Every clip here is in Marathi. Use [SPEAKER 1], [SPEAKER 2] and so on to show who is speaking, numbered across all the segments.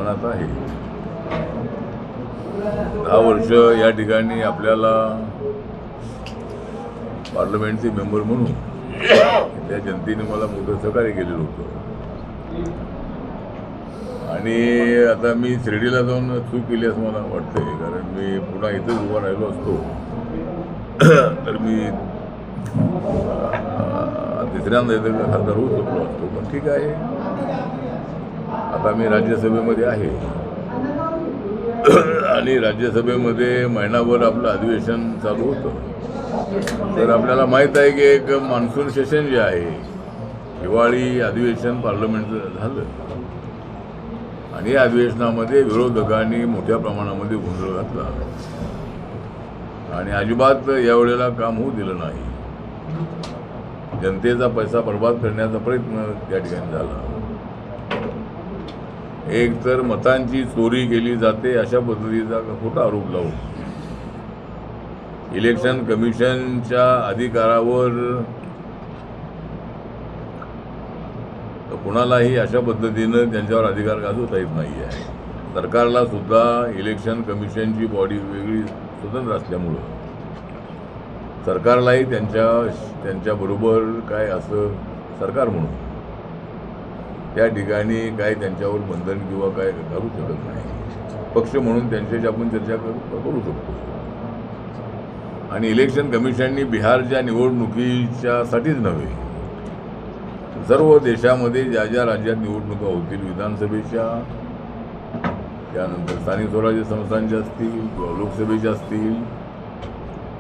[SPEAKER 1] मनात आहे. 10 वर्ष या ठिकाणी आपल्याला पार्लमेंटचे मेंबर म्हणून त्या जनतेने मला मोठं सहकार्य केलेलं होतं. आणि आता मी शिर्डीला जाऊन चूक केली असं मला वाटतंय, कारण मी पुन्हा इथंच उभा राहिलो असतो तर मी तिसऱ्यांदा इथं खासदार होऊ शकलो असतो. पण ठीक आहे, आता मी राज्यसभेमध्ये आहे आणि राज्यसभेमध्ये महिनाभर आपलं अधिवेशन चालू होतं. तर आपल्याला माहीत आहे की एक मान्सून सेशन जे आहे, हिवाळी अधिवेशन पार्लमेंटचं झालं आणि या अधिवेशनामध्ये विरोधकांनी मोठ्या प्रमाणामध्ये गोंधळ घातला आणि अजिबात यावेळेला काम होऊ दिलं नाही. जनतेचा पैसा बर्बाद करण्याचा प्रयत्न त्या ठिकाणी झाला. एक तर मतांची चोरी केली जाते अशा पद्धतीचा खोटा आरोप लावून इलेक्शन कमिशनच्या अधिकारावर कुणालाही अशा पद्धतीनं त्यांच्यावर अधिकार गाजवता येत नाही आहे. सरकारला सुद्धा इलेक्शन कमिशनची बॉडी वेगळी स्वतंत्र असल्यामुळं सरकारलाही त्यांच्याबरोबर काय असं सरकार म्हणून त्या ठिकाणी काय त्यांच्यावर बंधन किंवा काय करू शकत नाही. पक्ष म्हणून त्यांच्याशी आपण चर्चा करू शकतो. आणि इलेक्शन कमिशननी बिहारच्या निवडणुकीच्यासाठीच नव्हे, सर्व देशामध्ये ज्या ज्या राज्यात निवडणुका होतील, विधानसभेच्या, त्यानंतर स्थानिक स्वराज्य संस्थांच्या असतील किंवा लोकसभेच्या असतील,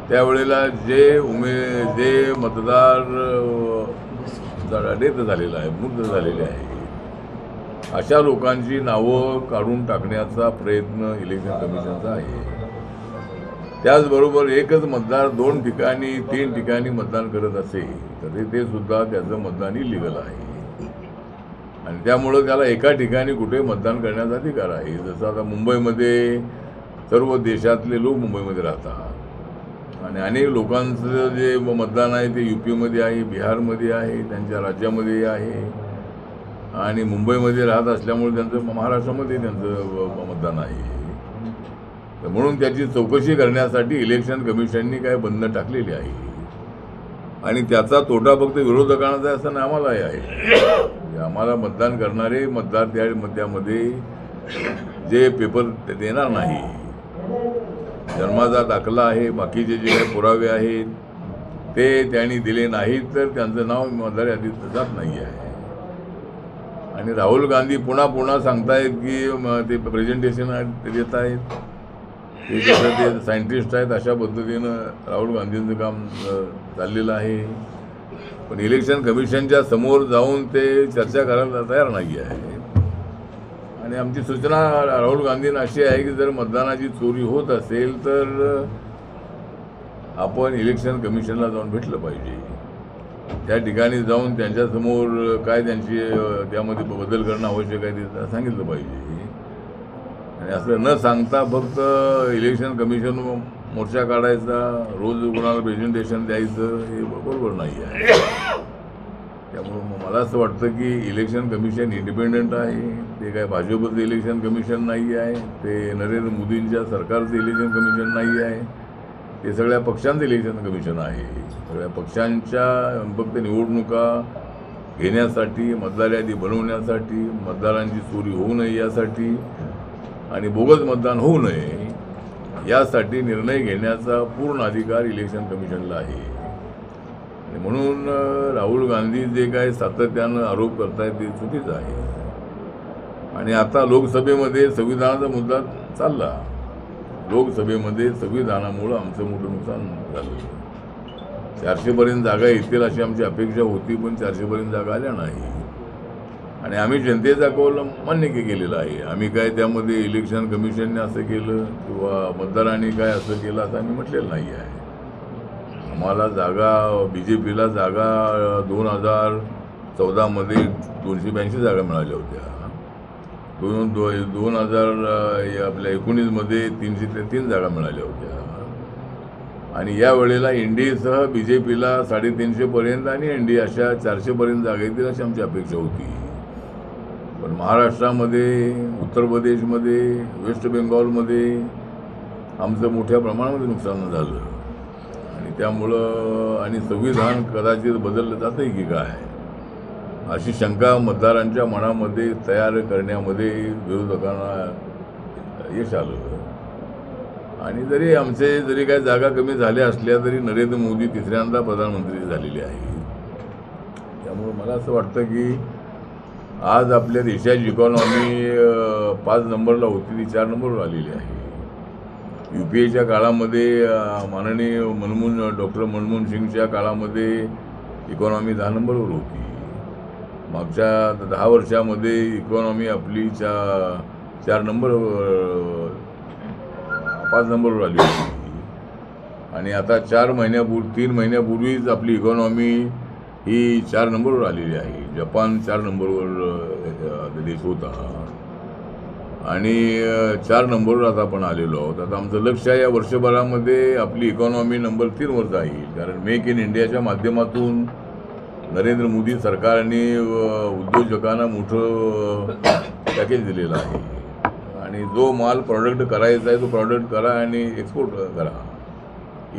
[SPEAKER 1] त्यावेळेला जे मतदार डेथ झालेला आहे, मृत झालेले आहे, अशा लोकांची नावं काढून टाकण्याचा प्रयत्न इलेक्शन कमिशनचा आहे. त्याचबरोबर एकच मतदार 2 ठिकाणी 3 ठिकाणी मतदान करत असेल तर ते सुद्धा त्याचं मतदान इलिगल आहे आणि त्यामुळं त्याला एका ठिकाणी कुठे मतदान करण्याचा अधिकार आहे. जसं आता मुंबईमध्ये सर्व देशातले लोक मुंबईमध्ये राहतात आणि अनेक लोकांचं जे मतदान आहे ते UPमध्ये आहे, बिहारमध्ये आहे, त्यांच्या राज्यामध्ये आहे आणि मुंबईमध्ये राहत असल्यामुळे त्यांचं महाराष्ट्रामध्ये त्यांचं मतदान आहे. म्हणून त्याची चौकशी करण्यासाठी इलेक्शन कमिशननी काय बंधनं टाकलेली आहे आणि त्याचा तोटा फक्त विरोधकांचा असं आम्हालाही आहे. आम्हाला मतदान करणारे मतदार त्यामध्ये जे पेपर देणार नाही, जन्माचा दाखला आहे, बाकीचे जे काही पुरावे आहेत ते त्यांनी दिले नाहीत तर त्यांचं नाव मतदार यादीत जात नाही आहे. आणि राहुल गांधी पुन्हा सांगतायत की ते प्रेझेंटेशन देत आहेत, ते कसं ते सायंटिस्ट आहेत अशा पद्धतीनं राहुल गांधींचं काम चाललेलं आहे. पण इलेक्शन कमिशनच्या समोर जाऊन ते चर्चा करायला तयार नाही आहे. आणि आमची सूचना राहुल गांधींना अशी आहे की जर मतदानाची चोरी होत असेल तर आपण इलेक्शन कमिशनला जाऊन भेटलं पाहिजे. त्या ठिकाणी जाऊन त्यांच्यासमोर काय त्यांची त्यामध्ये बदल करणं आवश्यक आहे ते सांगितलं पाहिजे. आणि असं न सांगता फक्त इलेक्शन कमिशन मोर्चा काढायचा, रोज कोणाला प्रेझेंटेशन द्यायचं, हे बरोबर नाही आहे. त्यामुळं मला असं वाटतं की इलेक्शन कमिशन इंडिपेंडंट आहे. ते काय भाजपचं इलेक्शन कमिशन नाही आहे, ते नरेंद्र मोदींच्या सरकारचं इलेक्शन कमिशन नाही आहे, ते सगळ्या पक्षांचं इलेक्शन कमिशन आहे. सगळ्या पक्षांच्या फक्त निवडणुका घेण्यासाठी, मतदार यादी बनवण्यासाठी, मतदारांची चोरी होऊ नये यासाठी आणि बोगस मतदान होऊ नये यासाठी निर्णय घेण्याचा पूर्ण अधिकार इलेक्शन कमिशनला आहे. आणि म्हणून राहुल गांधी जे काय सातत्यानं आरोप करतायत ते चुकीचं आहे. आणि आता लोकसभेमध्ये संविधानाचा मुद्दा चालला. लोकसभेमध्ये संविधानामुळं आमचं मोठं नुकसान झालं. 400पर्यंत जागा येतील अशी आमची अपेक्षा होती, पण 400पर्यंत जागा आल्या नाही. आणि आम्ही जनतेचा कौल मान्य केलेला आहे. आम्ही काय त्यामध्ये इलेक्शन कमिशनने असं केलं किंवा मतदारांनी काय असं केलं असं आम्ही म्हटलेलं नाही आहे. आम्हाला जागा, BJPला जागा 2014मध्ये 282 जागा मिळाल्या होत्या. 2019मध्ये 303 जागा मिळाल्या होत्या. आणि यावेळेला NDAसह BJPला 350पर्यंत आणि NDA अशा 400पर्यंत जागा येतील अशी आमची अपेक्षा होती. पण महाराष्ट्रामध्ये, उत्तर प्रदेशमध्ये, वेस्ट बेंगॉलमध्ये आमचं मोठ्या प्रमाणामध्ये नुकसान झालं आणि त्यामुळं आणि संविधान कदाचित बदललं जातं की काय अशी शंका मतदारांच्या मनामध्ये तयार करण्यामध्ये विरोधकांना यश आलं. आणि जरी काही जागा कमी झाल्या असल्या तरी नरेंद्र मोदी तिसऱ्यांदा प्रधानमंत्री झालेले आहे. त्यामुळं मला असं वाटतं की आज आपल्या देशाची इकॉनॉमी 5 नंबरला होती ती 4 नंबरवर आलेली आहे. UPAच्या काळामध्ये माननीय डॉक्टर मनमोहन सिंगच्या काळामध्ये इकॉनॉमी 10 नंबरवर होती. मागच्या 10 वर्षामध्ये इकॉनॉमी आपली 4 नंबरवर 5 नंबरवर आली होती. आणि आता 3 महिन्यापूर्वीच आपली इकॉनॉमी ही 4 नंबरवर आलेली आहे. जपान 4 नंबरवर देश होता आणि 4 नंबरवर आता आपण आलेलो आहोत. आता आमचं लक्ष आहे या वर्षभरामध्ये आपली इकॉनॉमी नंबर 3 वर जाईल. कारण मेक इन इंडियाच्या माध्यमातून नरेंद्र मोदी सरकारने उद्योजकांना मोठं पॅकेज दिलेलं आहे आणि जो माल प्रॉडक्ट करायचा आहे तो प्रॉडक्ट करा आणि एक्सपोर्ट करा.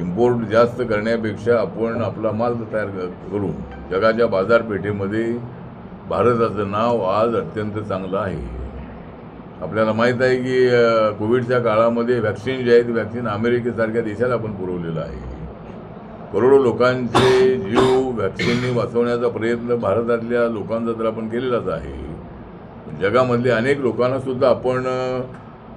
[SPEAKER 1] इम्पोर्ट जास्त करण्यापेक्षा आपण आपला माल तयार करू. जगाच्या बाजारपेठेमध्ये भारताचं नाव आज अत्यंत चांगलं आहे. आपल्याला माहीत आहे की कोविडच्या काळामध्ये व्हॅक्सिन जे आहे ते व्हॅक्सिन अमेरिकेसारख्या देशाला आपण पुरवलेलं आहे. करोडो लोकांचे जीव व्हॅक्सिनने वाचवण्याचा प्रयत्न भारतातल्या लोकांचा तर आपण केलेलाच आहे. जगामधल्या अनेक लोकांनासुद्धा आपण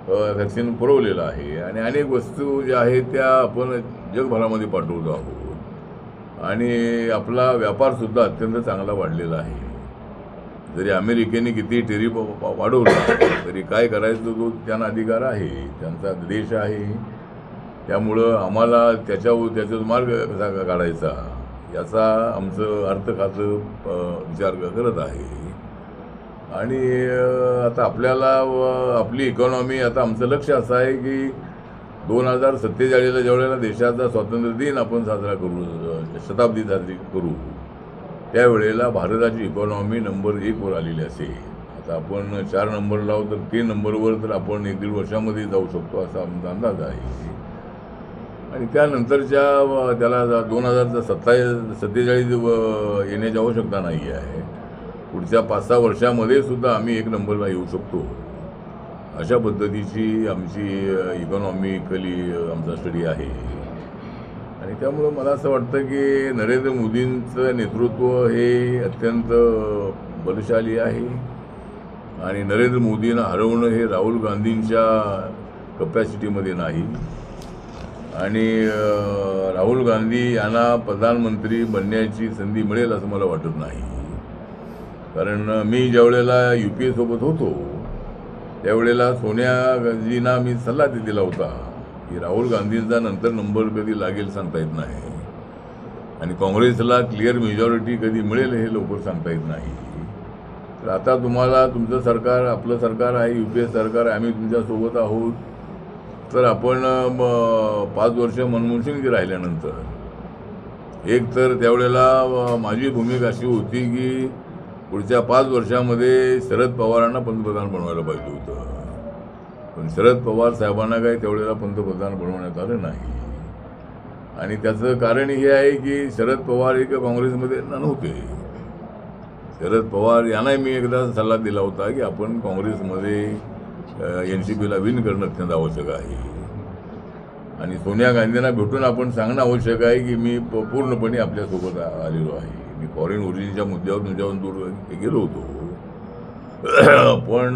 [SPEAKER 1] व्हॅक्सिन पुरवलेलं आहे आणि अनेक वस्तू ज्या आहेत त्या आपण जगभरामध्ये पाठवतो आहोत आणि आपला व्यापारसुद्धा अत्यंत चांगला वाढलेला आहे. जरी अमेरिकेने किती टेरिफ वाढवला तरी काय करायचं तो त्यांना अधिकार आहे, त्यांचा देश आहे. त्यामुळं आम्हाला त्याचा मार्ग कसा काढायचा याचा आमचं अर्थ खातं विचार करत आहे. आणि आता आपल्याला आपली इकॉनॉमी आता आमचं लक्ष असं आहे की 2047ला ज्यावेळेला देशाचा स्वातंत्र्य दिन आपण साजरा करू, शताब्दी साजरी करू, त्यावेळेला भारताची इकॉनॉमी नंबर 1 वर आलेली असेल. आता आपण 4 नंबरला आहोत तर 3 नंबरवर तर आपण 1-1.5 वर्षामध्ये जाऊ शकतो असा आमचा अंदाज आहे. आणि त्यानंतरच्या त्याला 2047 येण्याची आवश्यकता नाही आहे. पुढच्या 5-6 वर्षामध्ये सुद्धा आम्ही 1 नंबरला येऊ शकतो. अशा पद्धतीची आमची इकॉनॉमिकली आमचा स्टडी आहे. आणि त्यामुळं मला असं वाटतं की नरेंद्र मोदींचं नेतृत्व हे अत्यंत बलशाली आहे आणि नरेंद्र मोदींना हरवणं हे राहुल गांधींच्या कपॅसिटीमध्ये नाही. आणि राहुल गांधी यांना प्रधानमंत्री बनण्याची संधी मिळेल असं मला वाटत नाही. कारण मी ज्यावेळेला UPA सोबत होतो त्यावेळेला सोनिया गांधींना मी सल्ला दिला होता की राहुल गांधींचा नंतर नंबर कधी लागेल सांगता येत नाही आणि काँग्रेसला क्लिअर मेजॉरिटी कधी मिळेल हे लवकर सांगता येत नाही. तर आता तुम्हाला तुमचं सरकार, आपलं सरकार आहे, UPA सरकार आहे, आम्ही तुमच्यासोबत आहोत. तर आपण 5 वर्ष मनमोहन सिंगजी राहिल्यानंतर एक तर त्यावेळेला माझी भूमिका अशी होती की पुढच्या 5 वर्षामध्ये शरद पवारांना पंतप्रधान बनवायला पाहिजे होतं. पण शरद पवार साहेबांना काही त्यावेळेला पंतप्रधान बनवण्यात आलं नाही. आणि त्याचं कारण हे आहे की शरद पवार हे काँग्रेसमध्ये नव्हते. शरद पवार यांनाही मी एकदा सल्ला दिला होता की आपण काँग्रेसमध्ये NCPला विन करणं अत्यंत आवश्यक आहे आणि सोनिया गांधींना भेटून आपण सांगणं आवश्यक आहे की मी पूर्णपणे आपल्यासोबत आलेलो आहे. मी फॉरेन ओरिजिनच्या मुद्द्यावर तुमच्याहून दूर गेलो होतो. पण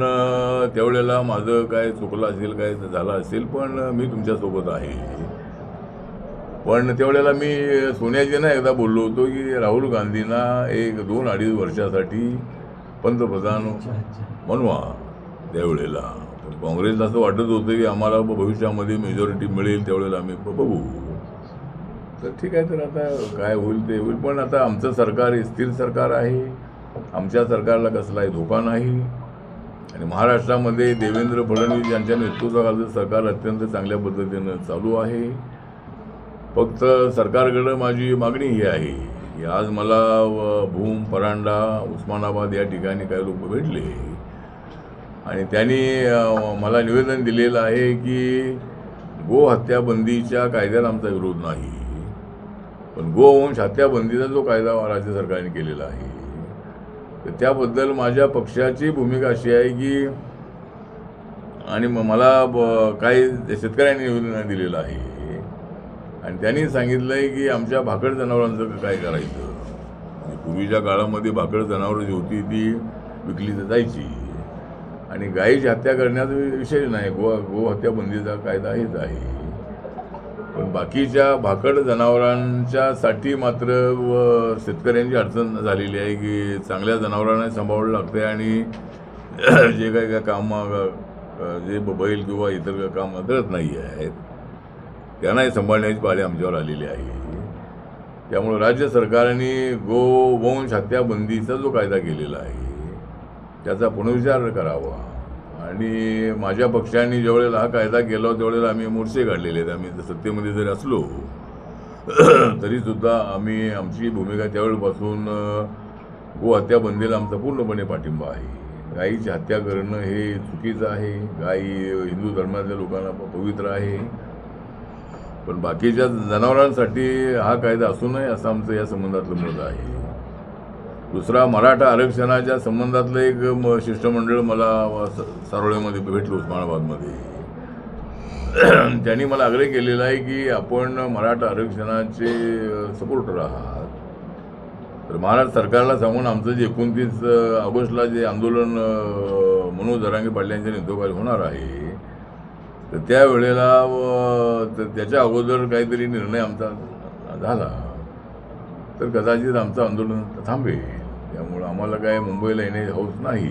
[SPEAKER 1] त्यावेळेला माझं काय चुकलं असेल, काय झालं असेल, पण मी तुमच्यासोबत आहे. पण त्यावेळेला मी सोनियाजींना एकदा बोललो होतो की राहुल गांधींना 1-2-2.5 वर्षासाठी पंतप्रधान बनवा. त्यावेळेला तर काँग्रेसला असं वाटत होतं की आम्हाला भविष्यामध्ये मेजॉरिटी मिळेल, त्यावेळेला आम्ही बघू. तर ठीक आहे, तर आता काय होईल ते होईल. पण आता आमचं सरकार हे स्थिर सरकार आहे. आमच्या सरकारला कसलाही धोका नाही. आणि महाराष्ट्रामध्ये देवेंद्र फडणवीस यांच्या नेतृत्वाखालचं सरकार अत्यंत चांगल्या पद्धतीनं चालू आहे. फक्त सरकारकडं माझी मागणी ही आहे की आज मला भूम, परांडा, उस्मानाबाद या ठिकाणी काही लोक भेटले आणि त्यांनी मला निवेदन दिलेलं आहे की गो हत्याबंदीच्या कायद्याला आमचा विरोध नाही, पण गोवंश हत्याबंदीचा जो कायदा राज्य सरकारने केलेला आहे तर त्याबद्दल माझ्या पक्षाची भूमिका अशी आहे की, आणि मला काही शेतकऱ्यांनी निवेदन दिलेलं आहे आणि त्यांनी सांगितलं आहे की आमच्या भाकड जनावरांचं काय करायचं. पूर्वीच्या काळामध्ये भाकड जनावरं जी होती ती विकली जायची आणि गायीची हत्या करण्याचा विषय नाही, गो हत्याबंदीचा कायदा हेच आहे. पण बाकीच्या भाकड जनावरांच्यासाठी मात्र शेतकऱ्यांची अडचण झालेली आहे की चांगल्या जनावरांना सांभाळावं लागते आणि जे काय जे बैल किंवा इतर काम करत नाही आहेत त्यांनाही सांभाळण्याची पाळी आमच्यावर आलेली आहे. त्यामुळे राज्य सरकारने गोवंश हत्याबंदीचा जो कायदा केलेला आहे त्याचा पुनर्विचार करावा. आणि माझ्या पक्षाने ज्यावेळेला हा कायदा केला त्यावेळेला आम्ही मोर्चे काढलेले आहेत. आम्ही सत्तेमध्ये जरी असलो तरीसुद्धा आम्ही आमची भूमिका त्यावेळेपासून गो हत्याबंदीला आमचा पूर्णपणे पाठिंबा आहे. गायीची हत्या करणं हे चुकीचं आहे. गायी हिंदू धर्मातल्या लोकांना पवित्र आहे, पण बाकीच्या जनावरांसाठी हा कायदा असू नये असं आमचं या संबंधातलं मत आहे. दुसरा, मराठा आरक्षणाच्या संबंधातलं एक शिष्टमंडळ मला सारोळेमध्ये भेटलं उस्मानाबादमध्ये. त्यांनी मला आग्रह केलेला आहे की आपण मराठा आरक्षणाचे सपोर्टर आहात तर महाराष्ट्र सरकारला सांगून आमचं जे 29 ऑगस्टला जे आंदोलन मनोज जरांगे पाटील यांच्या नेतृत्वाखाली होणार आहे तर त्यावेळेला त्याच्या अगोदर काहीतरी निर्णय आमचा झाला तर कदाचित आमचं आंदोलन थांबेल. त्यामुळं आम्हाला काय मुंबईला येणे हौस नाही,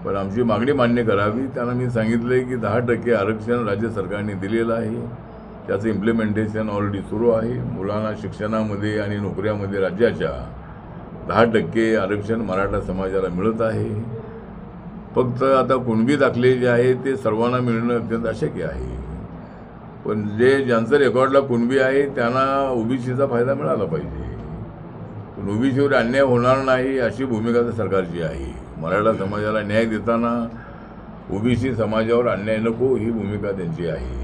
[SPEAKER 1] पण आमची मागणी मान्य करावी. त्यांना मी सांगितलं आहे की 10% आरक्षण राज्य सरकारने दिलेलं आहे, त्याचं इम्प्लिमेंटेशन ऑलरेडी सुरू आहे. मुलांना शिक्षणामध्ये आणि नोकऱ्यामध्ये राज्याच्या 10% आरक्षण मराठा समाजाला मिळत आहे. फक्त आता कुणबी दाखले जे आहे ते सर्वांना मिळणं अत्यंत अशक्य आहे, पण ज्यांचं रेकॉर्डला कुणबी आहे त्यांना ओबीसीचा फायदा मिळाला पाहिजे. पण ओबीसीवर अन्याय होणार नाही अशी भूमिका तर सरकारची आहे. मराठा समाजाला न्याय देताना ओबीसी समाजावर अन्याय नको ही भूमिका त्यांची आहे.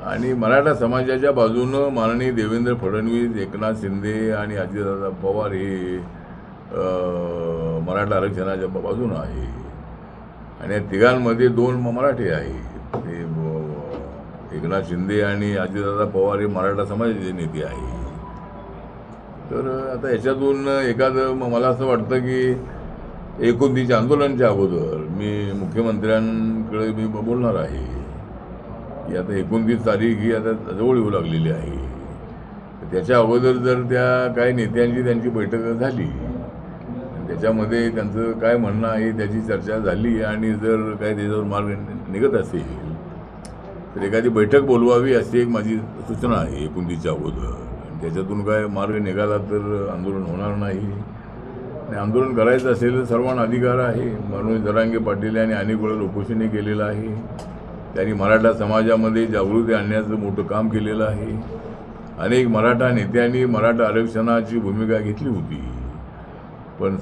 [SPEAKER 1] आणि मराठा समाजाच्या बाजूनं माननीय देवेंद्र फडणवीस, एकनाथ शिंदे आणि अजितदादा पवार हे मराठा आरक्षणाच्या बाजूनं आहे आणि या तिघांमध्ये 2 मराठी आहेत. ते एकनाथ शिंदे आणि अजितदादा पवार हे मराठा समाजाचे नेते आहे. तर आता याच्यातून एखादं मला असं वाटतं की 29 आंदोलनाच्या अगोदर मी मुख्यमंत्र्यांकडे मी बोलणार आहे की आता 29 तारीख ही आता जवळ येऊ लागलेली आहे. त्याच्या अगोदर जर त्या काही नेत्यांची त्यांची बैठक झाली त्याच्यामध्ये त्यांचं काय म्हणणं आहे त्याची चर्चा झाली आणि जर काही त्याच्यावर मार्ग निघत असेल तर एखादी बैठक बोलवावी अशी एक माझी सूचना आहे 29च्या अगोदर. आणि त्याच्यातून काय मार्ग निघाला तर आंदोलन होणार नाही. आणि आंदोलन करायचं असेल तर सर्वांना अधिकार आहे. मनोज जरांगे पाटील यांनी अनेक वेळा उपोषणही केलेलं आहे. त्यांनी मराठा समाजामध्ये जागृती आणण्याचं मोठं काम केलेलं आहे. अनेक मराठा नेत्यांनी मराठा आरक्षणाची भूमिका घेतली होती, पण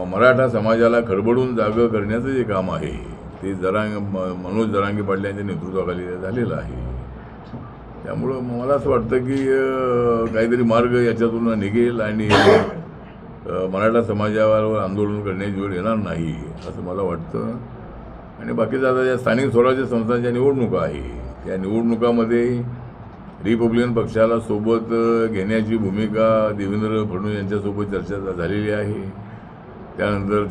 [SPEAKER 1] मराठा समाजाला खडबडून जागं करण्याचं जे काम आहे ते मनोज जरांगे पाटील यांच्या नेतृत्वाखाली झालेलं आहे. त्यामुळं मला असं वाटतं की काहीतरी मार्ग याच्यातून निघेल आणि मराठा समाजावर आंदोलन करण्याची वेळ येणार नाही असं मला वाटतं. आणि बाकीचं आता ज्या स्थानिक स्वराज्य संस्थांच्या निवडणुका आहे त्या निवडणुकामध्ये रिपब्लिकन पक्षाला सोबत घेण्याची भूमिका देवेंद्र फडणवीस यांच्यासोबत चर्चा झालेली आहे. त्यानंतर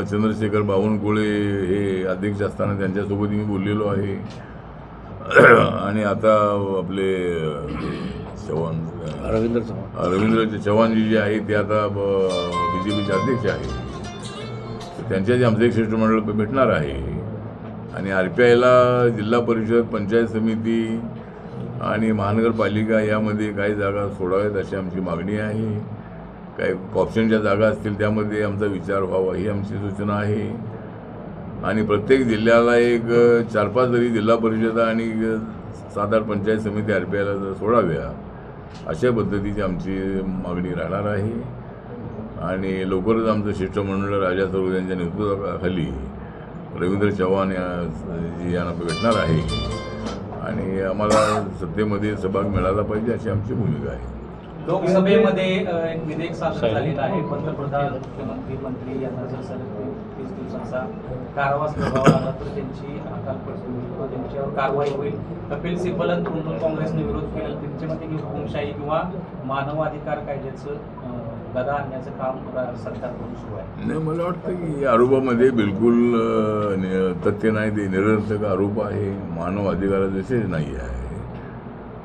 [SPEAKER 1] चंद्रशेखर बावनकुळे हे अध्यक्ष असताना त्यांच्यासोबत मी बोललेलो आहे. आणि आता आपले रवींद्र चव्हाणजी जे आहे ते आता BJPचे अध्यक्ष आहेत. त्यांच्याशी आमचं एक शिष्टमंडळ भेटणार आहे. आणि RPIला जिल्हा परिषद, पंचायत समिती आणि महानगरपालिका यामध्ये काही जागा सोडाव्यात अशी आमची मागणी आहे. काही ऑप्शनच्या जागा असतील त्यामध्ये आमचा विचार व्हावा ही आमची सूचना आहे. आणि प्रत्येक जिल्ह्याला एक 4-5 जरी जिल्हा परिषद आणि 7-8 पंचायत समिती RPIला जर सोडाव्या अशा पद्धतीची आमची मागणी राहणार आहे. आणि लवकरच आमचं शिष्टमंडळ राजा सरोज यांच्या नेतृत्वाखाली रवींद्र चव्हाण जी यांना भेटणार आहे आणि आम्हाला सत्तेमध्ये सहभाग मिळाला पाहिजे अशी आमची भूमिका आहे.
[SPEAKER 2] लोकसभेमध्ये एक विधेयक सादर झालेलं आहे. पंतप्रधान, मुख्यमंत्री, मंत्री यांना जर सलग 30 दिवसांचा कारावास भोगावा लागला तर त्यांची हकालपट्टी होईल किंवा त्यांच्यावर कारवाई होईल. कपिल सिब्बल आणि तृणमूल काँग्रेसने विरोध केला. त्यांच्यामध्ये हुकुमशाही किंवा मानवाधिकार कायद्याचं गदा आणण्याचं काम सरकारकडून सुरू आहे.
[SPEAKER 1] नाही, मला वाटतं की या आरोपामध्ये बिलकुल तथ्य नाही. ते निरर्थक आरोप आहे. मानव अधिकाराचा विषय नाही आहे.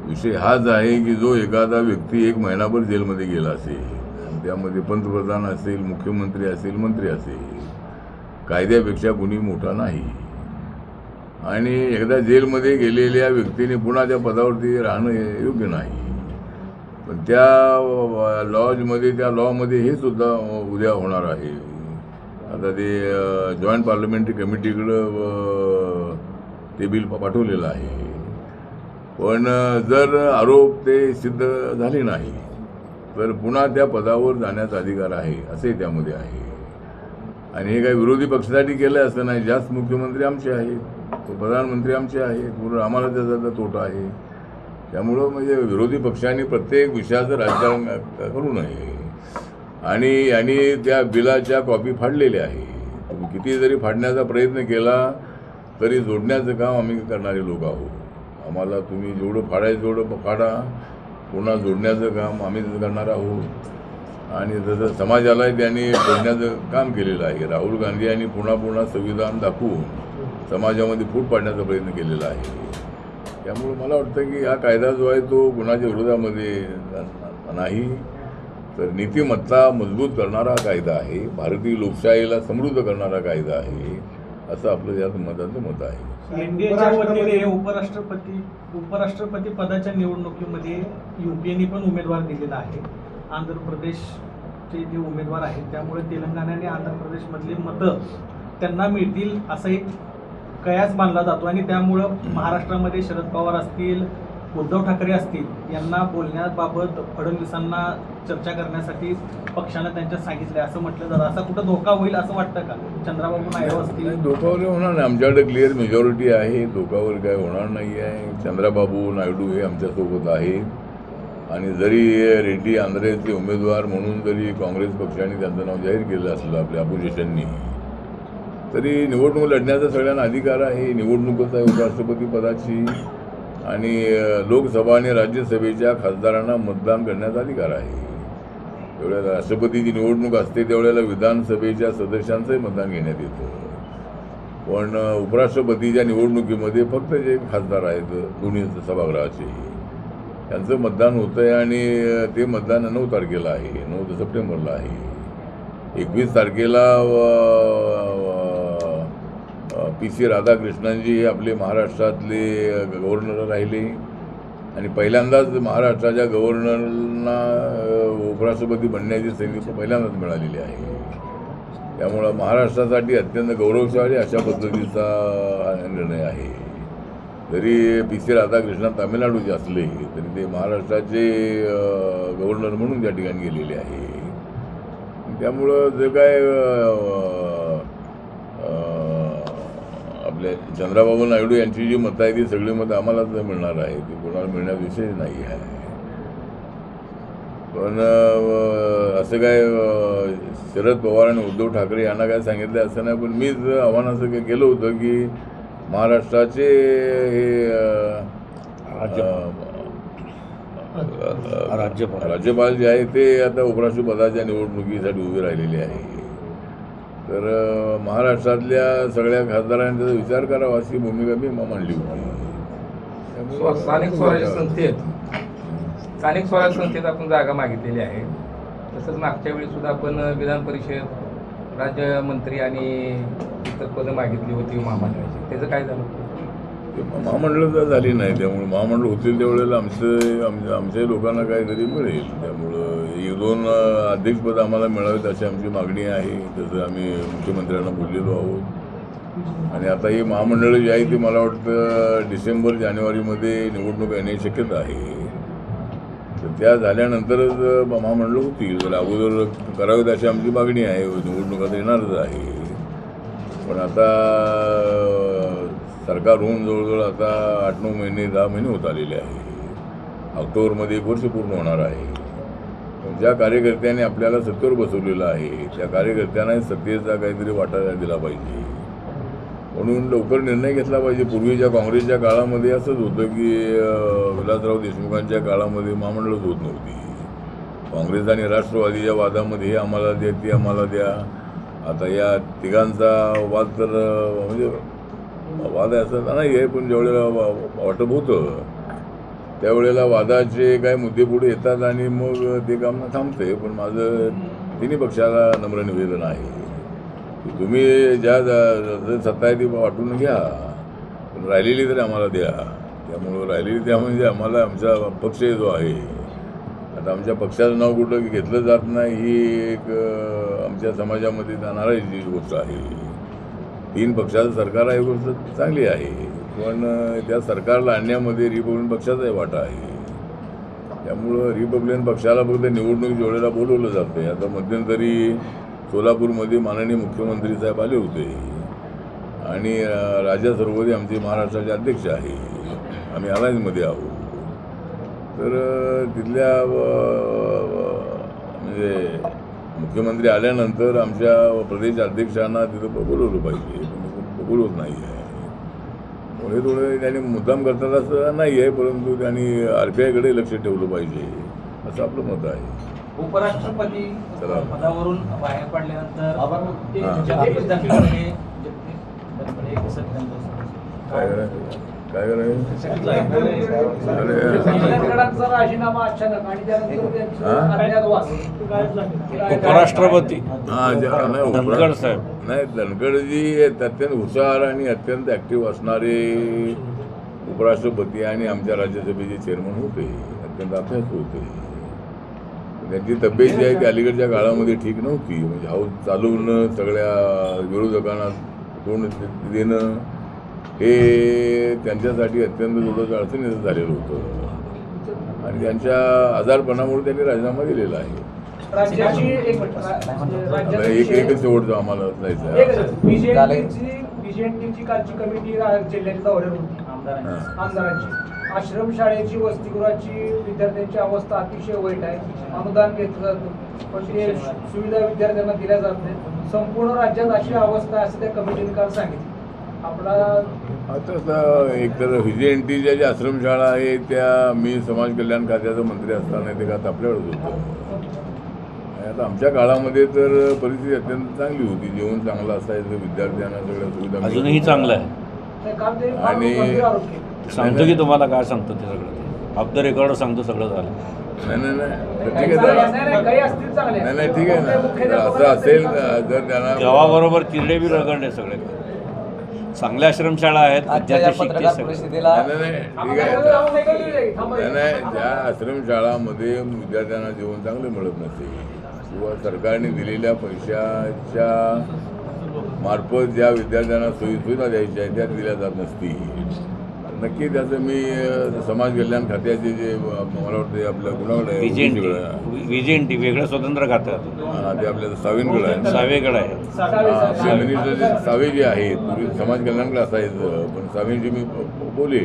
[SPEAKER 1] विषय हाच आहे की जो एखादा व्यक्ती 1 महिनाभर जेलमध्ये गेला असेल आणि त्यामध्ये पंतप्रधान असेल, मुख्यमंत्री असेल, मंत्री असेल, कायद्यापेक्षा कुणी मोठा नाही. आणि एकदा जेलमध्ये गेलेल्या व्यक्तीने पुन्हा त्या पदावरती राहणं योग्य नाही. पण त्या लॉमध्ये हे सुद्धा उद्या होणार आहे. आता ते जॉईंट पार्लमेंटरी कमिटीकडं ते बिल पाठवलेलं आहे. पण जर आरोप ते सिद्ध झाले नाही तर पुन्हा त्या पदावर जाण्याचा अधिकार आहे असे त्यामध्ये आहे. आणि हे काही विरोधी पक्षासाठी केलं असं नाही. जास्त मुख्यमंत्री आमचे आहेत, प्रधानमंत्री आमचे आहेत, पूर्ण आम्हाला त्याचा तोटा आहे. त्यामुळं म्हणजे विरोधी पक्षांनी प्रत्येक विषयाचं राजकारण करू नये. आणि त्या बिलाच्या कॉपी फाडलेल्या आहे. तुम्ही किती जरी फाडण्याचा प्रयत्न केला तरी जोडण्याचं काम आम्ही करणारे लोक आहोत. आम्हाला तुम्ही जेवढं फाडायचं तेवढं फाडा, पुन्हा जोडण्याचं काम आम्हीच करणार आहोत. आणि जसं समाजालाही त्यांनी जोडण्याचं काम केलेलं आहे. राहुल गांधी यांनी पुन्हा संविधान दाखवून समाजामध्ये फूट पाडण्याचा प्रयत्न केलेला आहे. त्यामुळे मला वाटतं की हा कायदा जो आहे तो कुणाच्या विरोधामध्ये नाही, तर नीतिमत्ता मजबूत करणारा कायदा आहे. भारतीय लोकशाहीला समृद्ध करणारा कायदा आहे असं आपलं यात मताचं मत आहे.
[SPEAKER 3] एनडीएच्या वतीने उपराष्ट्रपती पदाच्या निवडणुकीमध्ये युपीएने पण उमेदवार दिलेला आहे. आंध्र प्रदेशचे जे उमेदवार आहेत त्यामुळे तेलंगणा आणि आंध्र प्रदेशमधली मतं त्यांना मिळतील असा एक कयास बांधला जातो. आणि त्यामुळं महाराष्ट्रामध्ये शरद पवार असतील, उद्धव ठाकरे असतील यांना बोलण्याबाबत फडणवीसांना चर्चा करण्यासाठी पक्षानं त्यांच्या सांगितलं असं म्हटलं जातं. असा कुठं धोका होईल असं वाटतं का? चंद्राबाबू नायडू असतील.
[SPEAKER 1] धोकावर होणार नाही. आमच्याकडे क्लिअर मेजॉरिटी आहे. धोकावर काय होणार नाही आहे. चंद्राबाबू नायडू हे आमच्यासोबत आहेत. आणि जरी रेड्डी आंध्रेचे उमेदवार म्हणून जरी काँग्रेस पक्षाने त्यांचं नाव जाहीर केलं असलं आपल्या अपोजिशननी, तरी निवडणूक लढण्याचा सगळ्यांना अधिकार आहे. निवडणूकच आहे उपराष्ट्रपती पदाची. आणि लोकसभा आणि राज्यसभेच्या खासदारांना मतदान करण्याचा अधिकार आहे. त्यावेळेला राष्ट्रपतीची निवडणूक असते त्यावेळेला विधानसभेच्या सदस्यांचंही मतदान घेण्यात येतं. पण उपराष्ट्रपतीच्या निवडणुकीमध्ये फक्त जे खासदार आहेत दोन्ही सभागृहाचे त्यांचं मतदान होतं आहे. आणि ते मतदान 9 तारखेला आहे, 9 सप्टेंबरला आहे. 21 तारखेला PC राधाकृष्णनजी हे आपले महाराष्ट्रातले गव्हर्नर राहिले. आणि पहिल्यांदाच महाराष्ट्राच्या गव्हर्नरना उपराष्ट्रपती बनण्याची संधी पहिल्यांदाच मिळालेली आहे. त्यामुळं महाराष्ट्रासाठी अत्यंत गौरवशाली अशा पद्धतीचा निर्णय आहे. जरी PC राधाकृष्णन तामिळनाडूचे असले तरी ते महाराष्ट्राचे गव्हर्नर म्हणून त्या ठिकाणी गेलेले आहे. त्यामुळं जे काय आपल्या चंद्राबाबू नायडू यांची जी मतं आहे ती सगळी मतं आम्हालाच मिळणार आहे. ती कोणाला मिळण्याचा विषय नाही आहे. पण असं काय शरद पवार आणि उद्धव ठाकरे यांना काय सांगितलं असं नाही. पण मीच आव्हान असं केलं होतं की महाराष्ट्राचे हे राज्यपाल जे आहे ते आता उपराष्ट्रपदाच्या निवडणुकीसाठी उभे राहिलेले आहे. तर महाराष्ट्रातल्या सगळ्या खासदारांनी त्याचा विचार करावा अशी भूमिका मी मांडली होती.
[SPEAKER 4] स्थानिक स्वराज्य संस्थेत आपण जागा मागितलेली आहे. तसंच मागच्या वेळी सुद्धा आपण विधान परिषद राज्यमंत्री आणि इतर पदं मागितली होती महामंडळाची. त्याचं काय झालं?
[SPEAKER 1] महामंडळ तर झाली नाही. त्यामुळे महामंडळ होतील त्यावेळेला आमच्या लोकांना काहीतरी मिळेल. त्यामुळं 1-2 अध्यक्षपद आम्हाला मिळावेत अशी आमची मागणी आहे. तसं आम्ही मुख्यमंत्र्यांना बोललेलो आहोत. आणि आता ही महामंडळं जी आहे ती मला वाटतं डिसेंबर-जानेवारीमध्ये निवडणूक येण्याची शक्यता आहे. तर त्या झाल्यानंतरच महामंडळ होतील. तर अगोदर करावेत अशी आमची मागणी आहे. निवडणूक आता येणारच आहे. पण आता सरकार होऊन जवळजवळ आता 8-9 महिने 10 महिने होत आलेले आहे. ऑक्टोबरमध्ये 1 वर्ष पूर्ण होणार आहे. पण ज्या कार्यकर्त्यांनी आपल्याला सत्तेवर बसवलेलं आहे त्या कार्यकर्त्यांना सत्तेचा काहीतरी वाटा दिला पाहिजे. म्हणून लवकर निर्णय घेतला पाहिजे. पूर्वीच्या काँग्रेसच्या काळामध्ये असंच होतं की विलासराव देशमुखांच्या काळामध्ये महामंडळच होत नव्हती. काँग्रेस आणि राष्ट्रवादीच्या वादामध्ये हे आम्हाला द्या ते आम्हाला द्या. आता या तिघांचा वाद तर म्हणजे वाद असं नाही आहे, पण ज्यावेळेला वाटप होतं त्यावेळेला वादाचे काय मुद्दे पुढे येतात आणि मग ते काम थांबते. पण माझं तिन्ही पक्षाला नम्र निवेदन आहे की तुम्ही ज्या सत्ता आहे ती वाटून घ्या, पण राहिलेली तरी आम्हाला द्या. त्यामुळं राहिलेली द्या म्हणजे आम्हाला आमचा पक्ष जो आहे, आता आमच्या पक्षाचं नाव कुठं घेतलं जात नाही ही एक आमच्या समाजामध्ये नाराजीची गोष्ट आहे. 3 पक्षाचं सरकार आहे गोष्ट चांगली आहे, पण त्या सरकारला आणण्यामध्ये रिपब्लिकन पक्षाचाही वाटा आहे. त्यामुळं रिपब्लिकन पक्षाला फक्त निवडणूक वेळेला बोलवलं जातं आहे. आता मध्यंतरी सोलापूरमध्ये माननीय मुख्यमंत्री साहेब आले होते आणि राजा सर्वोदय आमचे महाराष्ट्राचे अध्यक्ष आहे, आम्ही अलायन्समध्ये आहोत. तर तिथल्या म्हणजे मुख्यमंत्री आल्यानंतर आमच्या प्रदेश अध्यक्षांना तिथं बोलवलं पाहिजे, पण बोलवत नाही आहे. हे थोडं त्यांनी मुद्दाम करतात असं नाही आहे, परंतु त्यांनी RBIकडे लक्ष ठेवलं पाहिजे असं आपलं मत आहे.
[SPEAKER 2] उपराष्ट्रपती
[SPEAKER 1] चला.
[SPEAKER 2] पदावरून बाहेर पडल्यानंतर
[SPEAKER 1] हां.
[SPEAKER 2] जगदीश धनखडने एक सत्याग्रह
[SPEAKER 1] काय करायचं काय करायचं अरे
[SPEAKER 2] धनखडांचा राजीनामा अचानक आणि त्यानंतर त्यांचं
[SPEAKER 1] हां?
[SPEAKER 2] अज्ञातवास.
[SPEAKER 5] उपराष्ट्रपती
[SPEAKER 1] नाही
[SPEAKER 5] धनखड साहेब.
[SPEAKER 1] नाही, धनखडजी अत्यंत हुशार आणि अत्यंत ॲक्टिव्ह असणारे उपराष्ट्रपती आणि आमच्या राज्यसभेचे चेअरमन होते. अत्यंत अभ्यास होते. त्यांची तब्येत जी आहे ती अलीकडच्या काळामध्ये ठीक नव्हती. म्हणजे हाऊस चालवणं, सगळ्या विरोधकांना तोंड देणं हे त्यांच्यासाठी अत्यंत थोडं अडचणीचं झालेलं होतं आणि त्यांच्या आजारपणामुळे त्यांनी राजीनामा दिलेला आहे.
[SPEAKER 2] राज्याची
[SPEAKER 1] एकच शेवटचं आम्हाला जायचं आहे.
[SPEAKER 6] बीजेएनटीची कालची कमिटी जिल्ह्याच्या दौऱ्यावर होती आमदारांची. आश्रमशाळेची वसतिगृहाची विद्यार्थ्यांची अवस्था अतिशय वाईट आहे. अनुदान घेतलं जातं पण ते सुविधा विद्यार्थ्यांना दिल्या जात नाही. संपूर्ण राज्यात अशी अवस्था आहे असं त्या कमिटीने काल सांगितलं. आपला
[SPEAKER 1] आता एकतर VJNTच्या ज्या आश्रमशाळा आहे त्या मी समाज कल्याण खात्याचा मंत्री असताना ते का आपल्याकडे होतं. आता आमच्या काळामध्ये तर परिस्थिती अत्यंत चांगली होती. जेवण चांगलं असायचं, विद्यार्थ्यांना सगळ्या सुविधा
[SPEAKER 5] अजूनही चांगलं आहे.
[SPEAKER 6] काल ते
[SPEAKER 1] आणि
[SPEAKER 5] सांगतो की तुम्हाला काय सांगतो ते सगळं ऑफ द रेकॉर्ड सांगतो सगळं झालं.
[SPEAKER 1] नाही ठीक आहे.
[SPEAKER 6] काही असतील चांगले
[SPEAKER 1] नाही ठीक आहे ना. जर असं असेल जर त्यांना
[SPEAKER 5] गावाबरोबर चिरडे बी रगडले सगळे. चांगल्या आश्रमशाळा आहेत, विद्यार्थी शिकते सगळे.
[SPEAKER 1] नाही ठीक आहे. नाही ज्या आश्रमशाळामध्ये विद्यार्थ्यांना जेवण चांगलं मिळत नसते किंवा सरकारने दिलेल्या पैशाच्या मार्फत ज्या विद्यार्थ्यांना सोयीसुविधा द्यायच्या आहेत त्या दिल्या जात नसती, नक्की त्याचं मी समाज कल्याण खात्याचे जे मला वाटतं आपल्या कुणाकडे
[SPEAKER 5] VJNT वेगळं स्वतंत्र खातं आहे.
[SPEAKER 1] ते आपल्या सावेंकडे आहे.
[SPEAKER 5] सावेकडे आहे.
[SPEAKER 1] मिनिस्टर जे सावे जे आहेत पूर्वी समाज कल्याणकडे असायचं, पण सावेंची मी बोले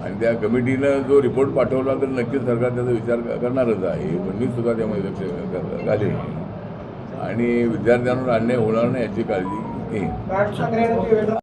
[SPEAKER 1] आणि त्या कमिटीनं जो रिपोर्ट पाठवला तर नक्कीच सरकार त्याचा विचार करणारच आहे. पण मी सुद्धा त्यामध्ये लक्ष घालेन आणि विद्यार्थ्यांवर अन्याय होणार नाही याची काळजी घेईन.